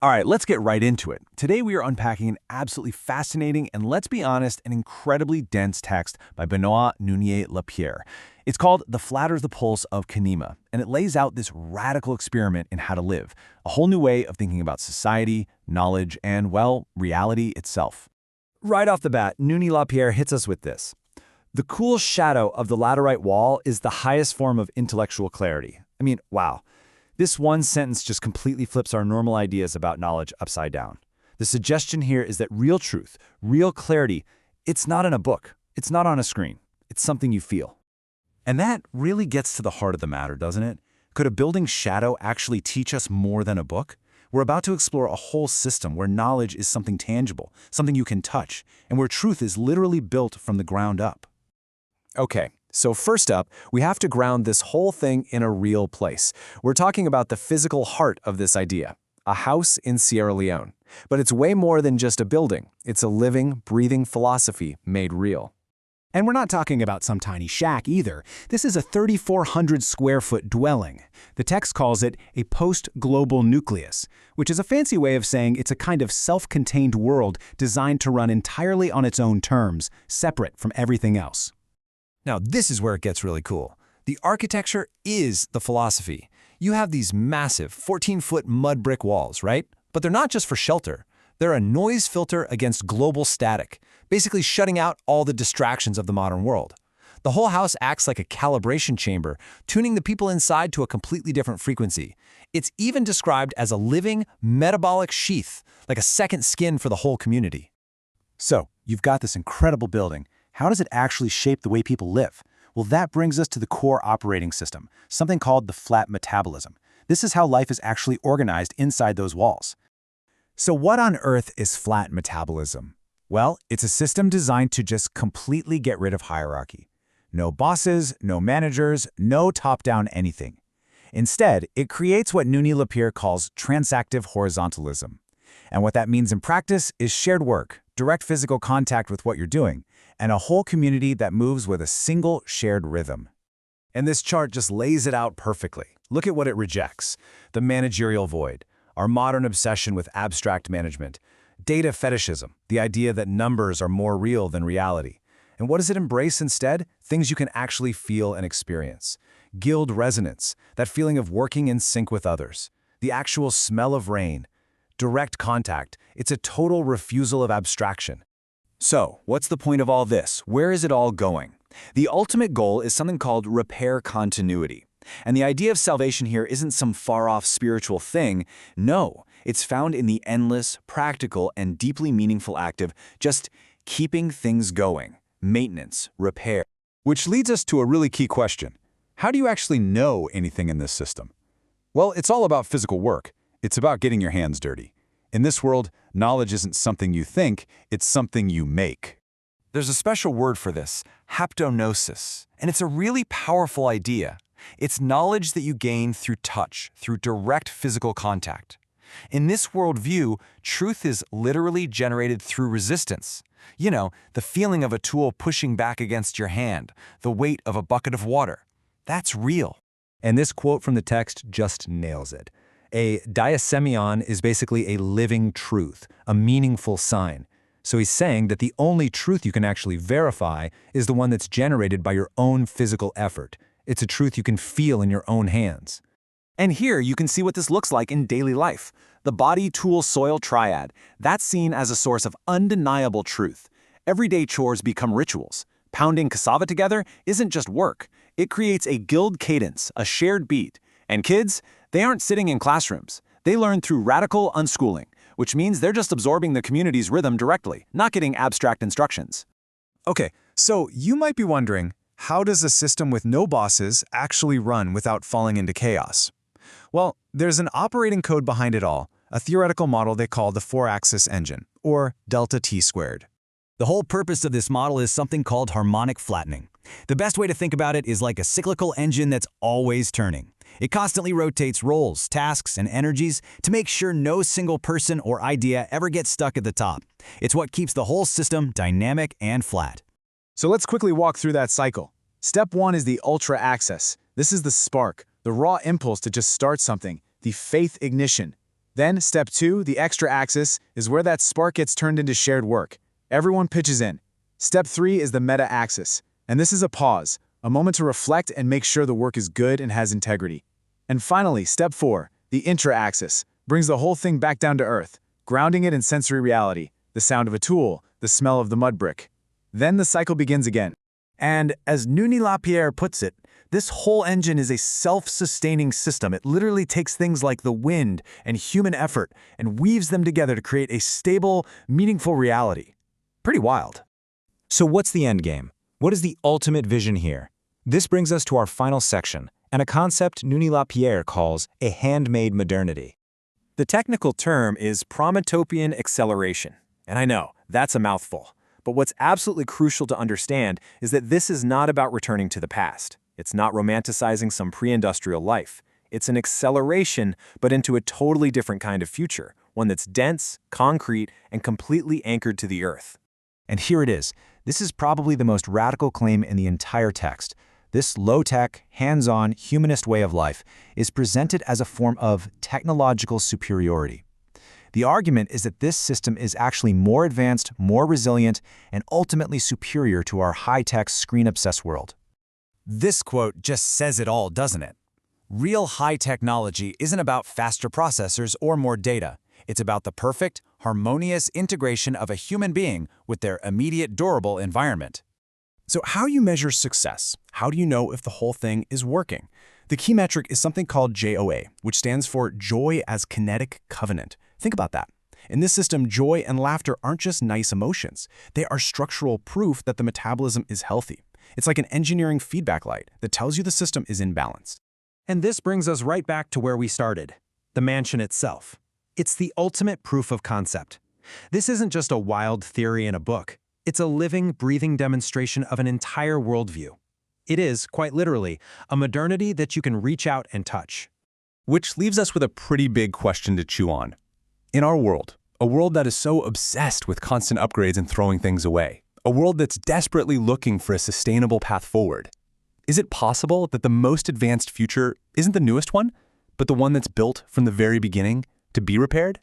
All right, let's get right into it. Today we are unpacking an absolutely fascinating and, let's be honest, an incredibly dense text by Benoit Nounier-Lapierre. It's called The Flatters the Pulse of Kenema, and it lays out this radical experiment in how to live, a whole new way of thinking about society, knowledge, and, well, reality itself. Right off the bat, Nounier-Lapierre hits us with this. The cool shadow of the laterite wall is the highest form of intellectual clarity. I mean, wow. This one sentence just completely flips our normal ideas about knowledge upside down. The suggestion here is that real truth, real clarity, it's not in a book. It's not on a screen. It's something you feel. And that really gets to the heart of the matter, doesn't it? Could a building's shadow actually teach us more than a book? We're about to explore a whole system where knowledge is something tangible, something you can touch, and where truth is literally built from the ground up. Okay, so first up, we have to ground this whole thing in a real place. We're talking about the physical heart of this idea, a house in Sierra Leone. But it's way more than just a building. It's a living, breathing philosophy made real. And we're not talking about some tiny shack either. This is a 3,400 square foot dwelling. The text calls it a post-global nucleus, which is a fancy way of saying it's a kind of self-contained world designed to run entirely on its own terms, separate from everything else. Now, this is where it gets really cool. The architecture is the philosophy. You have these massive 14-foot mud brick walls, right? But they're not just for shelter. They're a noise filter against global static, basically shutting out all the distractions of the modern world. The whole house acts like a calibration chamber, tuning the people inside to a completely different frequency. It's even described as a living, metabolic sheath, like a second skin for the whole community. So, you've got this incredible building. How does it actually shape the way people live? Well, that brings us to the core operating system, something called the flat metabolism. This is how life is actually organized inside those walls. So what on earth is flat metabolism? Well, it's a system designed to just completely get rid of hierarchy. No bosses, no managers, no top-down anything. Instead, it creates what Nounier-Lapierre calls transactive horizontalism. And what that means in practice is shared work, direct physical contact with what you're doing, and a whole community that moves with a single shared rhythm. And this chart just lays it out perfectly. Look at what it rejects. The managerial void, our modern obsession with abstract management, data fetishism, the idea that numbers are more real than reality. And what does it embrace instead? Things you can actually feel and experience. Guild resonance, that feeling of working in sync with others. The actual smell of rain. Direct contact, it's a total refusal of abstraction. So, what's the point of all this? Where is it all going? The ultimate goal is something called repair continuity. And the idea of salvation here isn't some far-off spiritual thing. No, it's found in the endless, practical, and deeply meaningful act of just keeping things going. Maintenance, repair. Which leads us to a really key question. How do you actually know anything in this system? Well, it's all about physical work. It's about getting your hands dirty. In this world, knowledge isn't something you think, it's something you make. There's a special word for this, haptonosis, and it's a really powerful idea. It's knowledge that you gain through touch, through direct physical contact. In this worldview, truth is literally generated through resistance. You know, the feeling of a tool pushing back against your hand, the weight of a bucket of water. That's real. And this quote from the text just nails it. A diasemion is basically a living truth, a meaningful sign. So he's saying that the only truth you can actually verify is the one that's generated by your own physical effort. It's a truth you can feel in your own hands. And here you can see what this looks like in daily life. The body-tool-soil triad, that's seen as a source of undeniable truth. Everyday chores become rituals. Pounding cassava together isn't just work. It creates a guild cadence, a shared beat. And kids, they aren't sitting in classrooms. They learn through radical unschooling, which means they're just absorbing the community's rhythm directly, not getting abstract instructions. Okay, so you might be wondering, how does a system with no bosses actually run without falling into chaos? Well, there's an operating code behind it all, a theoretical model they call the four-axis engine, or delta T squared. The whole purpose of this model is something called harmonic flattening. The best way to think about it is like a cyclical engine that's always turning. It constantly rotates roles, tasks, and energies to make sure no single person or idea ever gets stuck at the top. It's what keeps the whole system dynamic and flat. So let's quickly walk through that cycle. Step 1 is the ultra axis. This is the spark, the raw impulse to just start something, the faith ignition. Then, step 2, the extra axis, is where that spark gets turned into shared work. Everyone pitches in. Step 3 is the meta-axis, and this is a pause, a moment to reflect and make sure the work is good and has integrity. And finally, step 4, the intra-axis, brings the whole thing back down to earth, grounding it in sensory reality, the sound of a tool, the smell of the mud brick. Then the cycle begins again. And as Nuni Lapierre puts it, this whole engine is a self-sustaining system. It literally takes things like the wind and human effort and weaves them together to create a stable, meaningful reality. Pretty wild. So what's the end game? What is the ultimate vision here? This brings us to our final section, and a concept Nuni Lapierre calls a handmade modernity. The technical term is promotopian acceleration. And I know, that's a mouthful. But what's absolutely crucial to understand is that this is not about returning to the past. It's not romanticizing some pre-industrial life. It's an acceleration, but into a totally different kind of future, one that's dense, concrete, and completely anchored to the earth. And here it is. This is probably the most radical claim in the entire text. This low-tech, hands-on, humanist way of life is presented as a form of technological superiority. The argument is that this system is actually more advanced, more resilient, and ultimately superior to our high-tech, screen-obsessed world. This quote just says it all, doesn't it? Real high technology isn't about faster processors or more data. It's about the perfect, harmonious integration of a human being with their immediate, durable environment. So how do you measure success? How do you know if the whole thing is working? The key metric is something called JOA, which stands for Joy as Kinetic Covenant. Think about that. In this system, joy and laughter aren't just nice emotions. They are structural proof that the metabolism is healthy. It's like an engineering feedback light that tells you the system is in balance. And this brings us right back to where we started, the mansion itself. It's the ultimate proof of concept. This isn't just a wild theory in a book. It's a living, breathing demonstration of an entire worldview. It is, quite literally, a modernity that you can reach out and touch. Which leaves us with a pretty big question to chew on. In our world, a world that is so obsessed with constant upgrades and throwing things away, a world that's desperately looking for a sustainable path forward, is it possible that the most advanced future isn't the newest one, but the one that's built from the very beginning to be repaired?